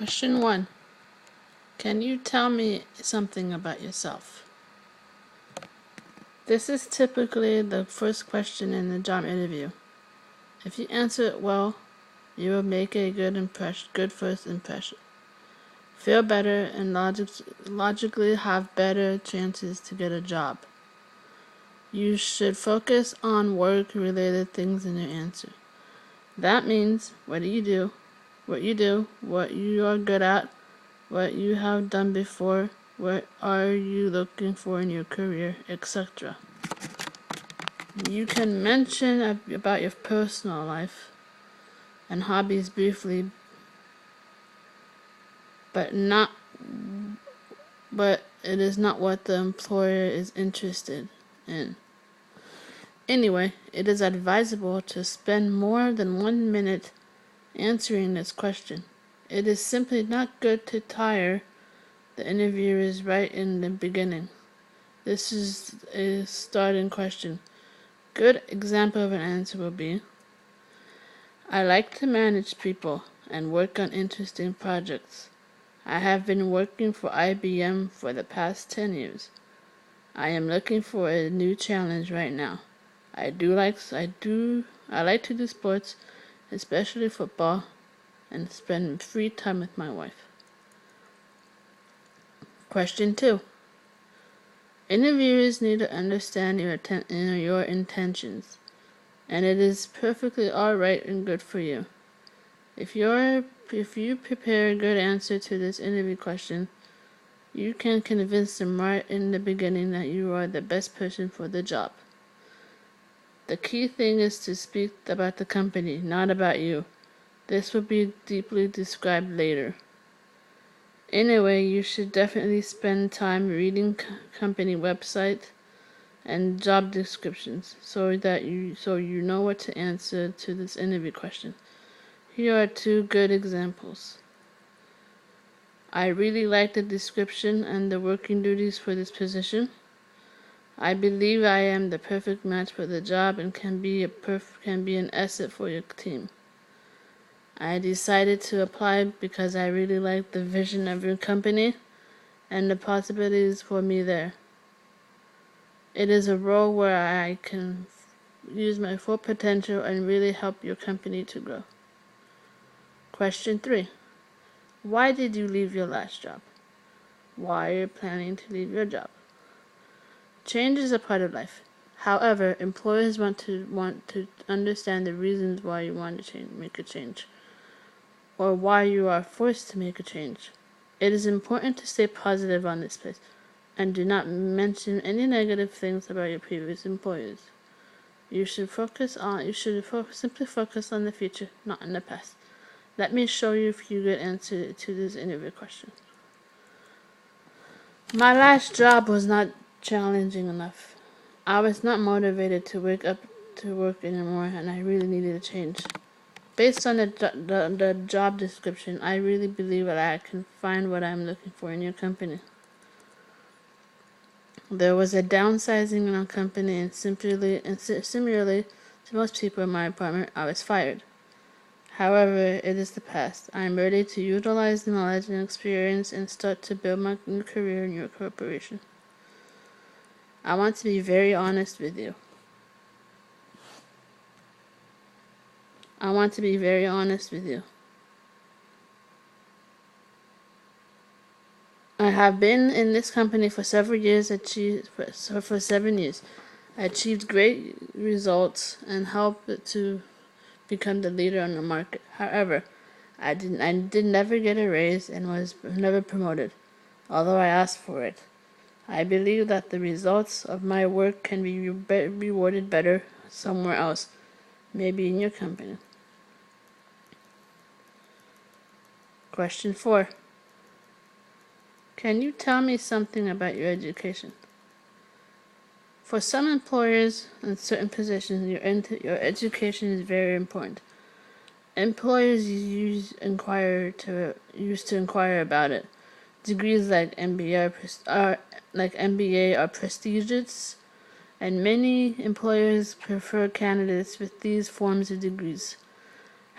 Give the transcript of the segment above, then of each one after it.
Question 1. Can you tell me something about yourself? This is typically the first question in the job interview. If you answer it well, you will make a good first impression. Feel better and logically have better chances to get a job. You should focus on work-related things in your answer. That means what you do, what you are good at, what you have done before, what are you looking for in your career, etc. You can mention about your personal life and hobbies briefly, but it is not what the employer is interested in. Anyway, it is advisable to spend more than 1 minute answering this question. It is simply not good to tire the interviewers right in the beginning. This is a starting question. Good example of an answer will be, I like to manage people and work on interesting projects. I have been working for IBM for the past 10 years. I am looking for a new challenge right now. I like to do sports, especially football, and spend free time with my wife. Question 2. Interviewers need to understand your intentions, and it is perfectly alright and good for you. If you prepare a good answer to this interview question, you can convince them right in the beginning that you are the best person for the job. The key thing is to speak about the company, not about you. This will be deeply described later. Anyway, you should definitely spend time reading company website and job descriptions so you know what to answer to this interview question. Here are 2 good examples. I really like the description and the working duties for this position. I believe I am the perfect match for the job and can be an asset for your team. I decided to apply because I really like the vision of your company and the possibilities for me there. It is a role where I can use my full potential and really help your company to grow. Question 3. Why did you leave your last job? Why are you planning to leave your job? Change is a part of life. However, employers want to understand the reasons why you want to make a change, or why you are forced to make a change. It is important to stay positive on this place, and do not mention any negative things about your previous employers. You should simply focus on the future, not on the past. Let me show you a few good answers to this interview question. My last job was not challenging enough. I was not motivated to wake up to work anymore, and I really needed a change. Based on the job description, I really believe that I can find what I'm looking for in your company. There was a downsizing in our company, and similarly to most people in my department, I was fired. However, it is the past. I am ready to utilize the knowledge and experience and start to build my new career in your corporation. I want to be very honest with you. I have been in this company for several years, for 7 years. I achieved great results and helped to become the leader on the market. However, I did never get a raise and was never promoted, although I asked for it. I believe that the results of my work can be rewarded better somewhere else, maybe in your company. Question 4. Can you tell me something about your education? For some employers in certain positions, your education is very important. Employers used to inquire about it. Degrees like MBA are prestigious, and many employers prefer candidates with these forms of degrees.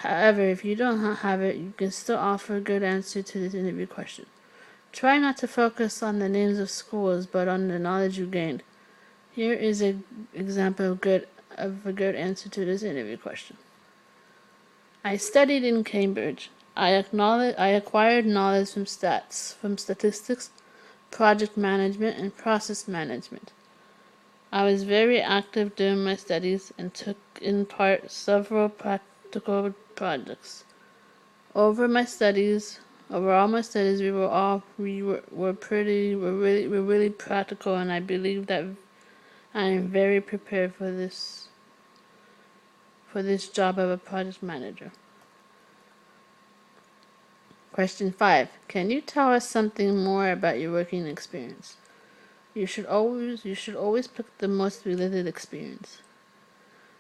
However, if you don't have it, you can still offer a good answer to this interview question. Try not to focus on the names of schools, but on the knowledge you gained. Here is an example of a good answer to this interview question. I studied in Cambridge. I acquired knowledge from statistics, project management, and process management. I was very active during my studies and took in part several practical projects. Over all my studies, we were really practical, and I believe that I am very prepared for this job of a project manager. Question 5. Can you tell us something more about your working experience? You should always pick the most related experience.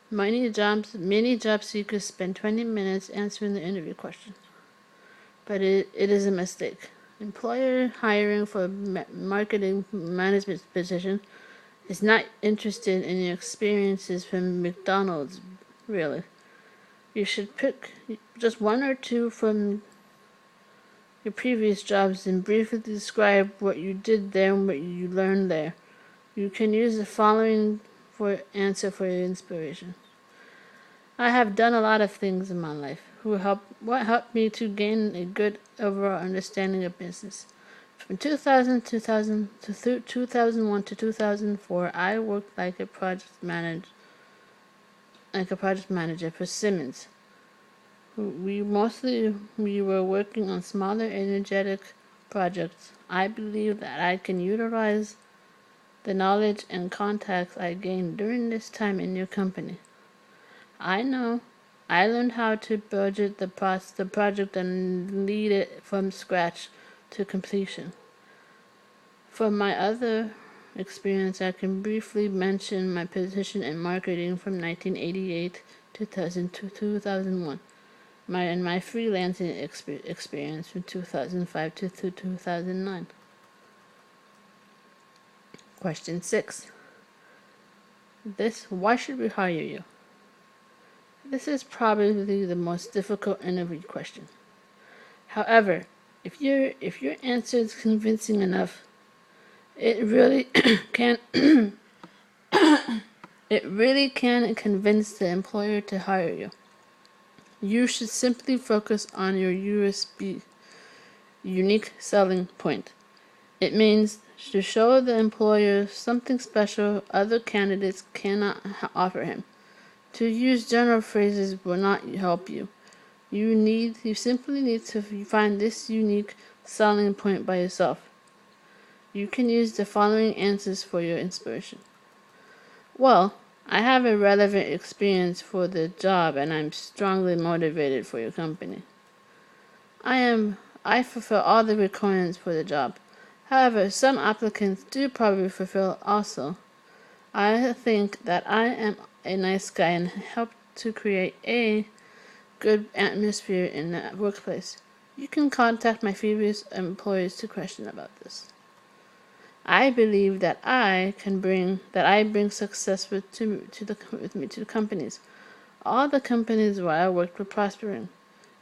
Many job seekers spend 20 minutes answering the interview question, but it is a mistake. Employer hiring for a marketing management position is not interested in your experiences from McDonald's, really. You should pick just one or two from your previous jobs and briefly describe what you did there and what you learned there. You can use the following answer for your inspiration. I have done a lot of things in my life. What helped me to gain a good overall understanding of business? From 2001 to 2004, I worked like a project manager for Siemens. We were working on smaller energetic projects. I believe that I can utilize the knowledge and contacts I gained during this time in your company. I know I learned how to budget the project and lead it from scratch to completion. From my other experience, I can briefly mention my position in marketing from 1988 to 2001. My freelancing experience from 2005 to 2009. Question 6. Why should we hire you? This is probably the most difficult interview question. However, if your answer is convincing enough, it really can convince the employer to hire you. You should simply focus on your USP, unique selling point. It means to show the employer something special other candidates cannot offer him. To use general phrases will not help you. You simply need to find this unique selling point by yourself. You can use the following answers for your inspiration. Well, I have a relevant experience for the job and I'm strongly motivated for your company. I fulfill all the requirements for the job. However, some applicants do probably fulfill also. I think that I am a nice guy and help to create a good atmosphere in the workplace. You can contact my previous employers to question about this. I believe that I bring success with me to the companies. All the companies where I worked were prospering.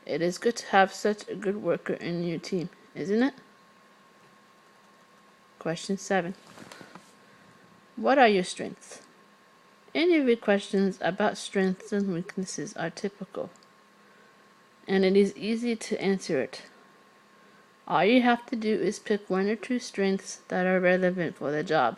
It is good to have such a good worker in your team, isn't it? Question 7. What are your strengths? Interview questions about strengths and weaknesses are typical, and it is easy to answer it. All you have to do is pick one or two strengths that are relevant for the job.